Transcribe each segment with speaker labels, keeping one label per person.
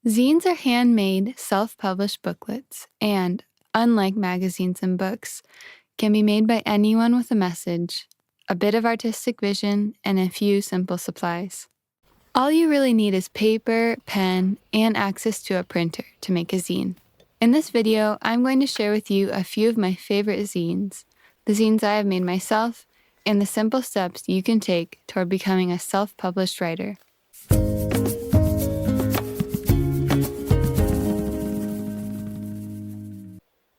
Speaker 1: Zines are handmade, self-published booklets and, unlike magazines and books, can be made by anyone with a message, a bit of artistic vision, and a few simple supplies. All you really need is paper, pen, and access to a printer to make a zine. In this video, I'm going to share with you a few of my favorite zines, the zines I have made myself, and the simple steps you can take toward becoming a self-published writer.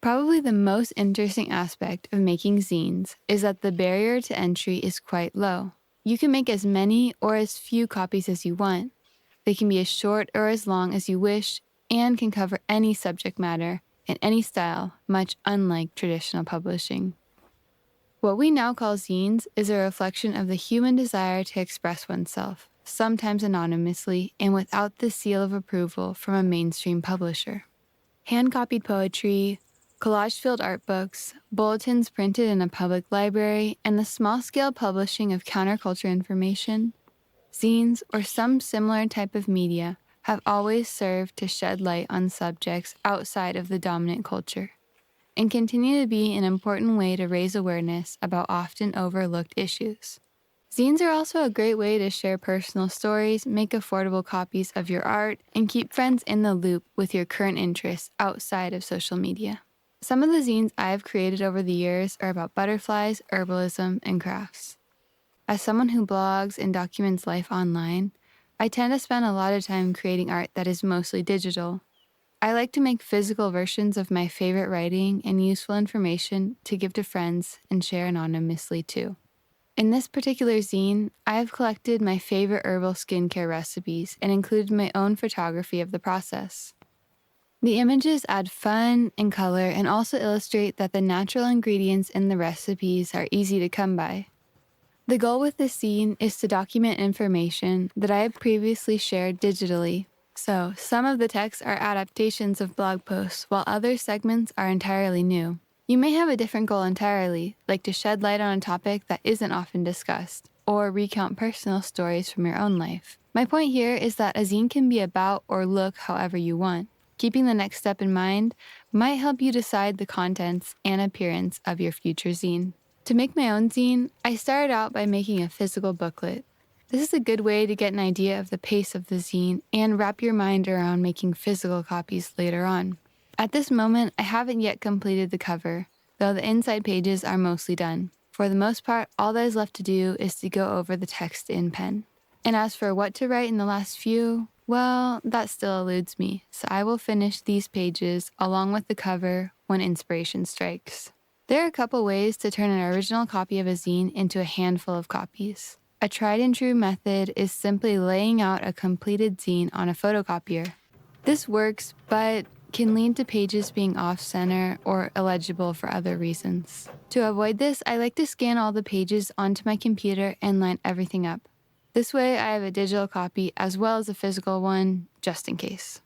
Speaker 1: Probably the most interesting aspect of making zines is that the barrier to entry is quite low. You can make as many or as few copies as you want. They can be as short or as long as you wish and can cover any subject matter in any style, much unlike traditional publishing. What we now call zines is a reflection of the human desire to express oneself, sometimes anonymously and without the seal of approval from a mainstream publisher. Hand-copied poetry, collage-filled art books, bulletins printed in a public library, and the small-scale publishing of counterculture information, zines, or some similar type of media have always served to shed light on subjects outside of the dominant culture, and continue to be an important way to raise awareness about often overlooked issues. Zines are also a great way to share personal stories, make affordable copies of your art, and keep friends in the loop with your current interests outside of social media. Some of the zines I have created over the years are about butterflies, herbalism, and crafts. As someone who blogs and documents life online, I tend to spend a lot of time creating art that is mostly digital. I like to make physical versions of my favorite writing and useful information to give to friends and share anonymously too. In this particular zine, I have collected my favorite herbal skincare recipes and included my own photography of the process. The images add fun and color and also illustrate that the natural ingredients in the recipes are easy to come by. The goal with this zine is to document information that I have previously shared digitally. So, some of the texts are adaptations of blog posts, while other segments are entirely new. You may have a different goal entirely, like to shed light on a topic that isn't often discussed, or recount personal stories from your own life. My point here is that a zine can be about or look however you want. Keeping the next step in mind might help you decide the contents and appearance of your future zine. To make my own zine, I started out by making a physical booklet. This is a good way to get an idea of the pace of the zine and wrap your mind around making physical copies later on. At this moment, I haven't yet completed the cover, though the inside pages are mostly done. For the most part, all that is left to do is to go over the text in pen. And as for what to write in the last few, well, that still eludes me, so I will finish these pages along with the cover when inspiration strikes. There are a couple ways to turn an original copy of a zine into a handful of copies. A tried and true method is simply laying out a completed zine on a photocopier. This works, but can lead to pages being off-center or illegible for other reasons. To avoid this, I like to scan all the pages onto my computer and line everything up. This way, I have a digital copy as well as a physical one, just in case.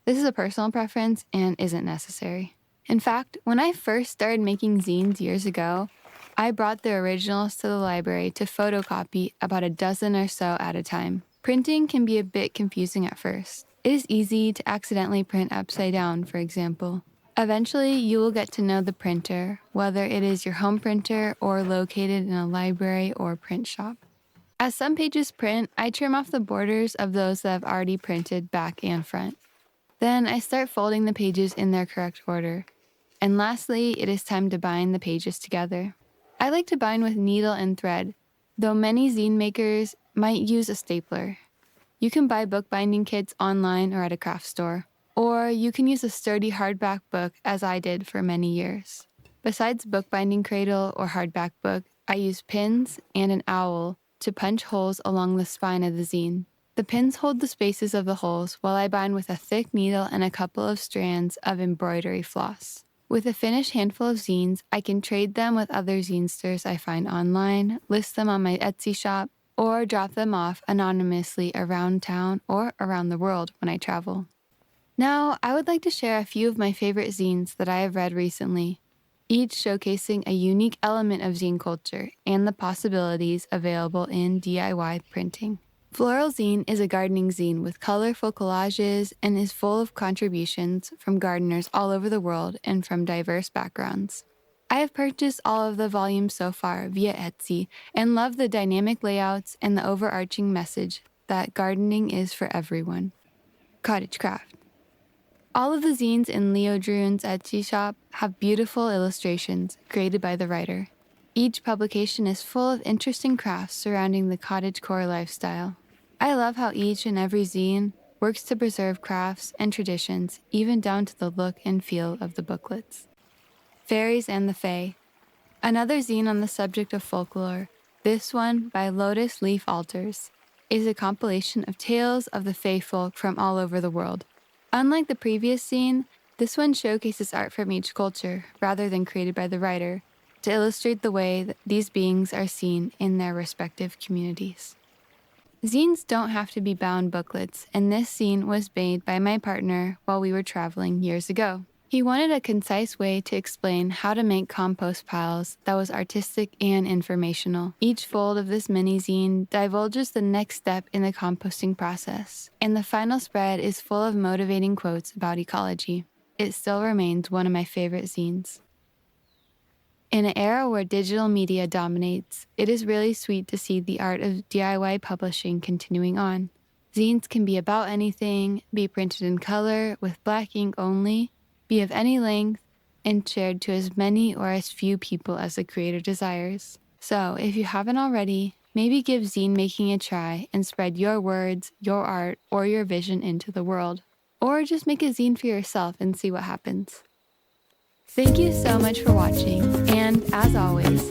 Speaker 1: This is a personal preference and isn't necessary. In fact, when I first started making zines years ago, I brought the originals to the library to photocopy about a dozen or so at a time. Printing can be a bit confusing at first. It is easy to accidentally print upside down, for example. Eventually, you will get to know the printer, whether it is your home printer or located in a library or print shop. As some pages print, I trim off the borders of those that I've already printed back and front. Then I start folding the pages in their correct order. And lastly, it is time to bind the pages together. I like to bind with needle and thread, though many zine makers might use a stapler. You can buy bookbinding kits online or at a craft store, or you can use a sturdy hardback book as I did for many years. Besides bookbinding cradle or hardback book, I use pins and an owl to punch holes along the spine of the zine. The pins hold the spaces of the holes while I bind with a thick needle and a couple of strands of embroidery floss. With a finished handful of zines, I can trade them with other zinesters I find online, list them on my Etsy shop, or drop them off anonymously around town or around the world when I travel. Now, I would like to share a few of my favorite zines that I have read recently, each showcasing a unique element of zine culture and the possibilities available in DIY printing. Floral Zine is a gardening zine with colorful collages and is full of contributions from gardeners all over the world and from diverse backgrounds. I have purchased all of the volumes so far via Etsy and love the dynamic layouts and the overarching message that gardening is for everyone. Cottage craft. All of the zines in Leo Druin's Etsy shop have beautiful illustrations created by the writer. Each publication is full of interesting crafts surrounding the cottagecore lifestyle. I love how each and every zine works to preserve crafts and traditions, even down to the look and feel of the booklets. Fairies and the Fae. Another zine on the subject of folklore, this one by Lotus Leaf Altars, is a compilation of tales of the Fae folk from all over the world. Unlike the previous zine, this one showcases art from each culture rather than created by the writer to illustrate the way that these beings are seen in their respective communities. Zines don't have to be bound booklets, and this zine was made by my partner while we were traveling years ago. He wanted a concise way to explain how to make compost piles that was artistic and informational. Each fold of this mini zine divulges the next step in the composting process, and the final spread is full of motivating quotes about ecology. It still remains one of my favorite zines. In an era where digital media dominates, it is really sweet to see the art of DIY publishing continuing on. Zines can be about anything, be printed in color with black ink only, be of any length, and shared to as many or as few people as the creator desires. So, if you haven't already, maybe give zine making a try and spread your words, your art, or your vision into the world. Or just make a zine for yourself and see what happens. Thank you so much for watching, and as always,